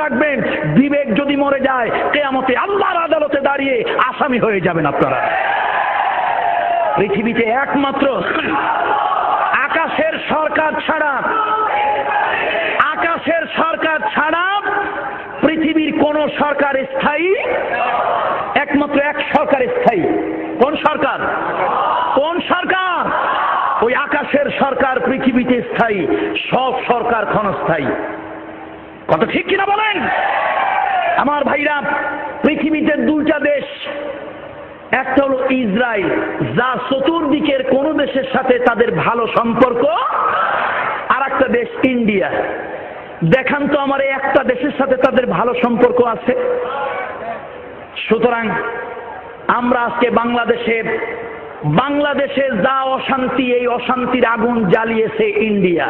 রাখবেন, বিবেক যদি মরে যায় কিয়ামতে আল্লাহর আদালতে দাঁড়িয়ে আসামি হয়ে যাবেন আপনারা। পৃথিবীতে একমাত্র আকাশের সরকার ছাড়া পৃথিবীর কোন সরকার স্থায়ী, একমাত্র এক সরকার স্থায়ী। কোন সরকার? ওই আকাশের সরকার পৃথিবীতে স্থায়ী, সব সরকার ক্ষণস্থায়ী। কত ঠিক কিনা বলেন? আমার ভাইরা, পৃথিবীতে দুইটা দেশ, একটা হলো ইসরায়েল, যা চতুর্দিকের কোন দেশের সাথে তাদের ভালো সম্পর্ক, আর একটা দেশ ইন্ডিয়া। দেখান তো আমার একটা দেশের সাথে তাদের ভালো সম্পর্ক আছে? সুতরাং আমরা আজকে বাংলাদেশে যা অশান্তি, এই অশান্তির আগুন জ্বালিয়েছে ইন্ডিয়া,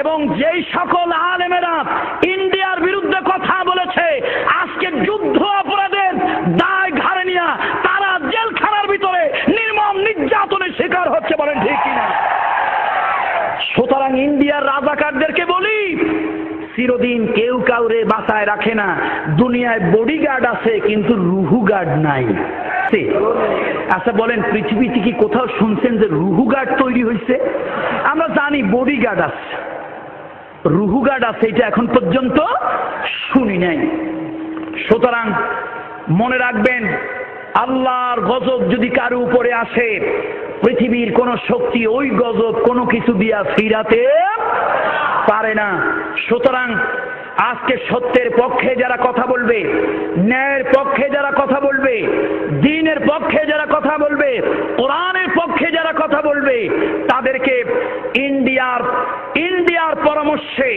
এবং যেই সকল আলেমেরা ইন্ডিয়ার বিরুদ্ধে কথা বলেছে, আজকে যুদ্ধ অপরাধের দায় ঘাড়ে নিয়ে তারা জেলখানার ভিতরে নির্মম নির্যাতনের শিকার হচ্ছে। বলেন ঠিক কিনা? সুতরাং ইন্ডিয়ার রাজাকারদেরকে বলি, চিরদিন কেউ কাউরে বাঁচায় রাখে না। দুনিয়ায় বডিগার্ড আছে কিন্তু রুহু গার্ড নাই। আচ্ছা বলেন, পৃথিবীতে কি কোথাও শুনছেন যে রুহু গার্ড তৈরি হয়েছে? আমরা জানি বডিগার্ড আছে, রুহু গার্ড আছে, এটা এখন পর্যন্ত শুনি নাই। সুতরাং মনে রাখবেন, আল্লাহর গজব যদি কারো উপরে আসে, পৃথিবীর কোন শক্তি ওই গজব কোনো কিছু দিয়া ফিরাতে পারে না। সুতরাং আজকে সত্যের পক্ষে যারা কথা বলবে, ন্যায়ের পক্ষে যারা কথা বলবে, দ্বীনের পক্ষে যারা কথা বলবে, কোরআনের পক্ষে যারা কথা বলবে, তাদেরকে ইন্ডিয়ার পরামর্শে,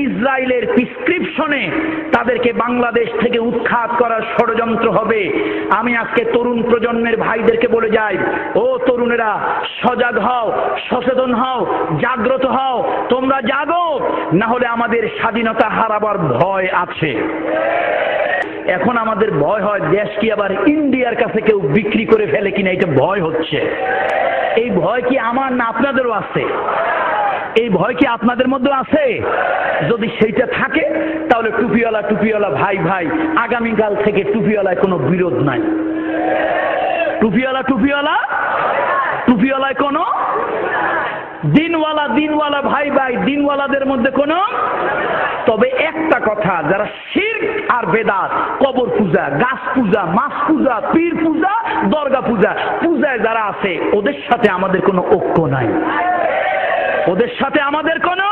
ইসরায়েলের প্রেসক্রিপশনে তাদেরকে বাংলাদেশ থেকে উৎখাত করার ষড়যন্ত্র হবে। আমি আজকে তরুণ প্রজন্মের ভাইদেরকে বলে যাই, ও তরুণেরা, সজাগ হও, সচেতন হও, জাগ্রত হও। তোমরা জাগো, না হলে আমাদের স্বাধীনতা হারাবার ভয় আছে। এখন আমাদের ভয় হয় দেশ কি আবার ইন্ডিয়ার কাছে কেউ বিক্রি করে ফেলে কিনা, এটা ভয় হচ্ছে। এই ভয় কি আমার না আপনাদেরও আছে? এই ভয় কি আপনাদের মধ্যে আছে? যদি সেইটা থাকে তাহলে টুপিওয়ালা ভাই, আগামীকাল থেকে টুপিওয়ালায় কোনো বিরোধ নাই। টুপিওয়ালায় কোনো, দিনওয়ালা ভাই, দিনওয়ালাদের মধ্যে কোনো। তবে একটা কথা, যারা শিরক আর বেদাত, কবর পূজা, গাছ পূজা, মাছ পূজা, পীর পূজা, দরগা পূজায় যারা আছে, ওদের সাথে আমাদের কোনো ঐক্য নাই, ওদের সাথে আমাদের কোনো।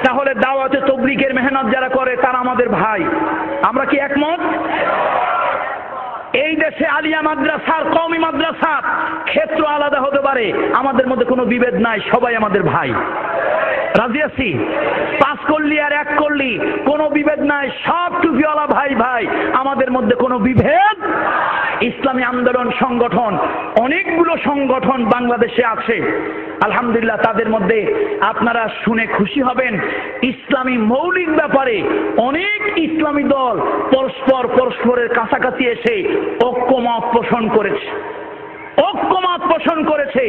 তাহলে দাওয়াতে তাবলীগের মেহনত যারা করে তারা আমাদের ভাই, আমরা কি একমত? এই দেশে আলিয়া মাদ্রাসার, কওমি মাদ্রাসার ক্ষেত্র আলাদা হতে পারে, আমাদের মধ্যে কোনো বিভেদ নাই, সবাই আমাদের ভাই। রাজি আছি? 5 করলি আর 1 করলি কোনো বিভেদ নাই, সব টুপিওয়ালা ভাই, আমাদের মধ্যে কোনো বিভেদ। ইসলামী আন্দোলন সংগঠন, অনেকগুলো সংগঠন বাংলাদেশে আছে, আলহামদুলিল্লাহ। তাদের মধ্যে আপনারা শুনে খুশি হবেন, ইসলামী মৌলিক ব্যাপারে অনেক ইসলামী দল পরস্পরের কাছাকাছি এসে ঐক্যমত পোষণ করেছে।